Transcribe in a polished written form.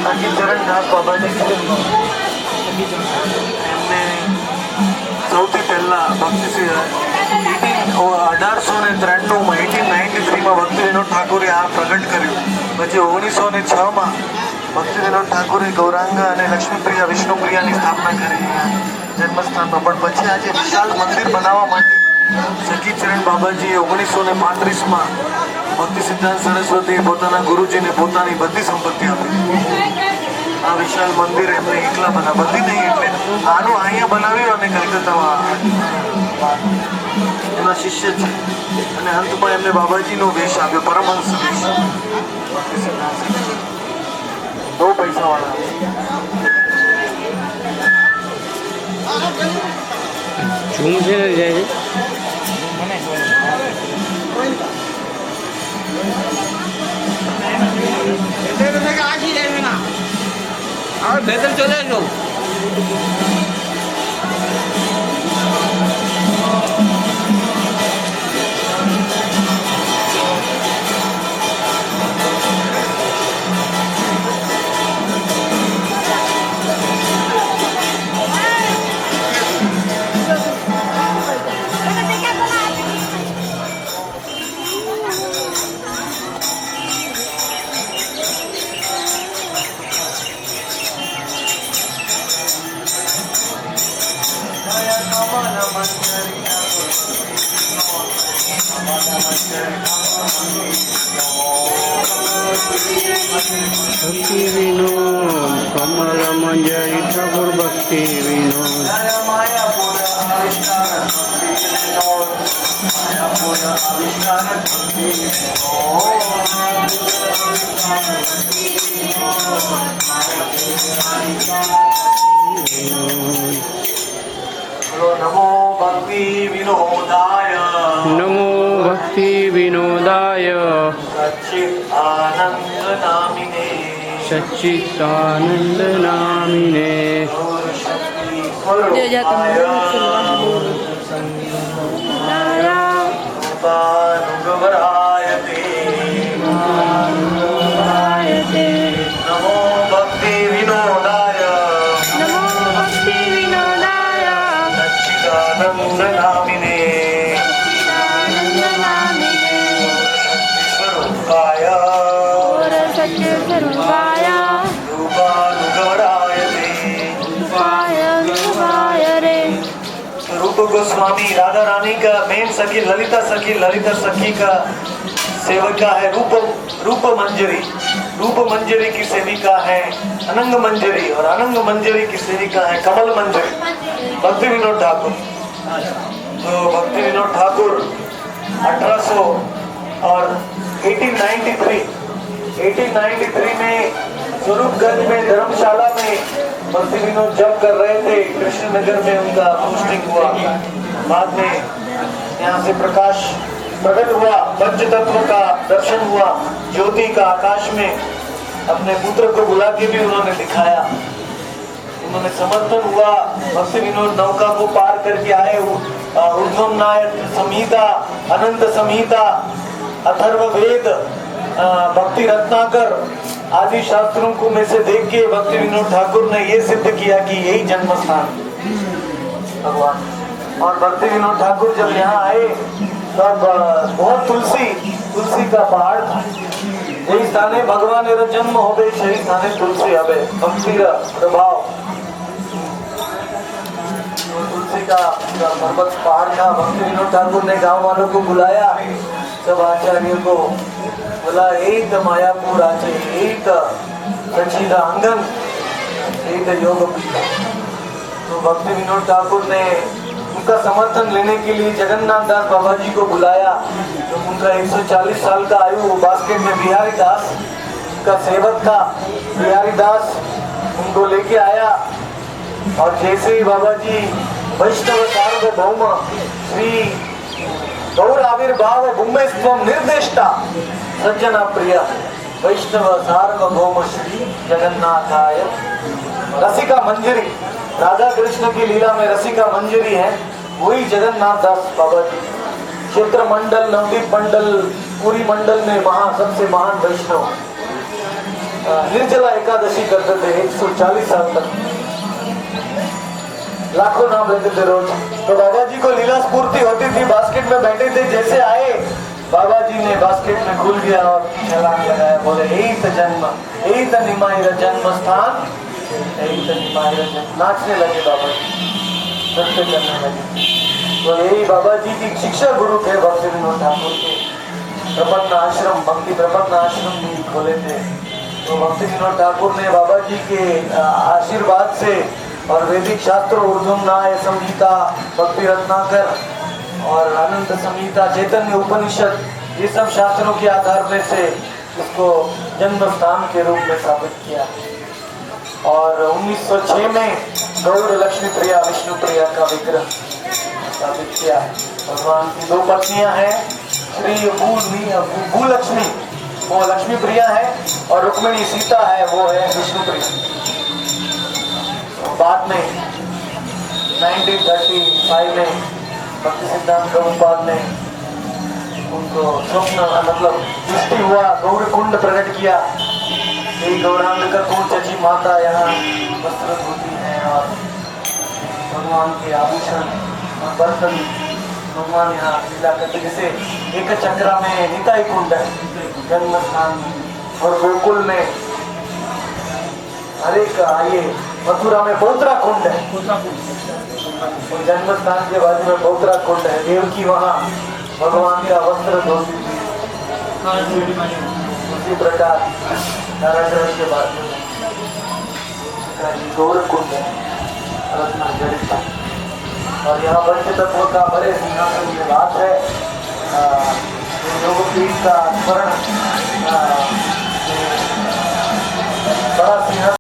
સખીચરણ દાસ બાબાજી એમને સૌથી પહેલા ભક્તિ 1893માં 1893માં ભક્તિ વિનોદ ઠાકોરે આ પ્રગટ કર્યું. પછી 1906માં ભક્તિ વિનોદ ઠાકોરે ગૌરાંગા અને લક્ષ્મીપ્રિયા વિષ્ણુપ્રિયાની સ્થાપના કરી જન્મસ્થાનમાં. પણ પછી આજે વિશાળ મંદિર બનાવવા માટે સખીચરણ બાબાજીએ 1935માં ભક્તિ સિદ્ધાંત સરસ્વતી પોતાના ગુરુજીને પોતાની બધી સંપત્તિ આપી. આ વિશાળ મંદિર એમને એકલા બનાવ બધી નહીં એટલે આનું અહીંયા બનાવ્યું અને કલકત્તામાં એમના શિષ્ય છે અને અંતમાં એમને બાબાજીનો વેશ આપ્યો, પરમહંસ વેશ. ભક્તિ સિદ્ધાંત બહુ પૈસાવાળા ઝૂમ છે ને જાય और बेहतर चले लो भक्ति विनोद कमल मंजरी ठाकुर भक्ति विनोद नमो भक्ति विनोदाय नमो भक्ति विनोदाय सच्चिदानंद नामिने सच्चिदानंद नामिने नमो भक्ति विनोदाय सच्चिदानंद नामिने रूप गोस्वामी राधा रानी का मेन सखी ललिता सखी का सेविका है रूप मंजरी की सेविका है अनंग मंजरी और अनंग मंजरी की सेविका है कमल मंजरी भक्ति विनोद ठाकुर. तो भक्ति विनोद ठाकुर 1893 में स्वरूपगंज में धर्मशाला में भक्ति विनोद जब कर रहे थे. कृष्णनगर में उनका पोस्टिंग हुआ. बाद में यहाँ से प्रकाश प्रकट हुआ, पंच तत्व का दर्शन हुआ, ज्योति का आकाश में अपने पुत्र को बुला के भी उन्होंने दिखाया. उन्होंने समर्थन हुआ. भक्ति विनोद नौका को पार करके आए. ऊर्ध्वम नायक संहिता, अनंत संहिता, अथर्ववेद, भक्ति रत्नाकर आदि शास्त्रों को में से देख के भक्ति विनोद ठाकुर ने ये सिद्ध किया कि यही जन्म स्थान भगवान. और भक्ति विनोद ठाकुर जब यहाँ आए तब बहुत तुलसी का पहाड़ था. यही स्थाने भगवान जन्म होवे, सही स्थाने तुलसी हवे. भक्ति प्रभाव तुलसी का पर्वत पहाड़ था. भक्ति विनोद ठाकुर ने गांव वालों को बुलाया, सब आचार्यों को बोला एक मायापुर आचे एक सच्चिदानंद एक योग पीठ। तो भक्ति विनोद ठाकुर ने उनका समर्थन लेने के लिए जगन्नाथ दास बाबा जी को बुलाया। तो उनका 140 साल का आयु, वो बास्केट में बिहारी दास उनका सेवक था। बिहारी दास उनको लेके आया और जैसे ही बाबा जी वैष्णव सार्वभौम श्री गौर आविर्भाव भूमेस्त्वम निर्देष्टा सज्जना प्रिय वैष्णव सार्वभौम श्री जगन्नाथाय रसिका मंजरी, राधा कृष्ण की लीला में रसिका मंजरी है, वही जगन्नाथ दास बाबा जी। क्षेत्र मंडल, नवदीप मंडल, पूरी मंडल में सबसे महान वैष्णव। निर्जला एकादशी करते थे 140 साल तक, लाखों नाम लेते थे रोज। तो बाबा जी को लीला स्फूर्ति होती थी, बास्केट में बैठे थे, जैसे आए बाबा जी ने बास्केट में खुल गया और छलांग लगाया, बोले यही तो जन्म, यही तो निमाई जन्म स्थान, यही तो निमाई जन्म। नाचने लगे बाबा जी, नृत्य करने लगे। तो यही बाबा जी की शिक्षा गुरु थे भक्ति विनोद ठाकुर के। प्रपन्न आश्रम, भक्ति प्रपन्न आश्रम भी खोले थे। तो भक्ति विनोद ठाकुर ने बाबा जी के आशीर्वाद से और वैदिक शास्त्र, ऊर्ध्वम न्याय संहिता, भक्ति रत्नाकर और अनंत संहिता, चैतन्य उपनिषद, ये सब शास्त्रों के आधार में से इसको जन्म स्थान के रूप में स्थापित किया। और 1906 में गौर लक्ष्मी प्रिया विष्णु प्रिया का विग्रह स्थापित किया। भगवान की 2 पत्नियां हैं, श्री भूलक्ष्मी वो लक्ष्मी प्रिया है और रुक्मिणी सीता है, वो है विष्णु प्रिया। बाद में 1935 में भक्ति सिद्धांत प्रभुपाद ने उनको स्वप्न मतलब दृष्टि हुआ, गौर कुंड प्रकट किया। ये गौरांग का कुंड चची माता यहाँ वस्त्र होती है और भगवान के आभूषण और बर्तन भगवान यहाँ लीला करते। जैसे एक चक्रा में निताई कुंड है जन्म स्थान, और गोकुल में हरेक आइए मथुरा में पौत्रा कुंड है, जन्म स्थान के बाजू में पौत्रा कुंड है। देवकी वहाँ भगवान का वस्त्र धोती थी। उसी प्रकार नारायण के बाजू में गौर कुंड है रत्न जड़ित। और यहाँ पंच तत्व का बड़े सिंहासन में बात है। योगपीठ का स्मरण, बड़ा सिंहासन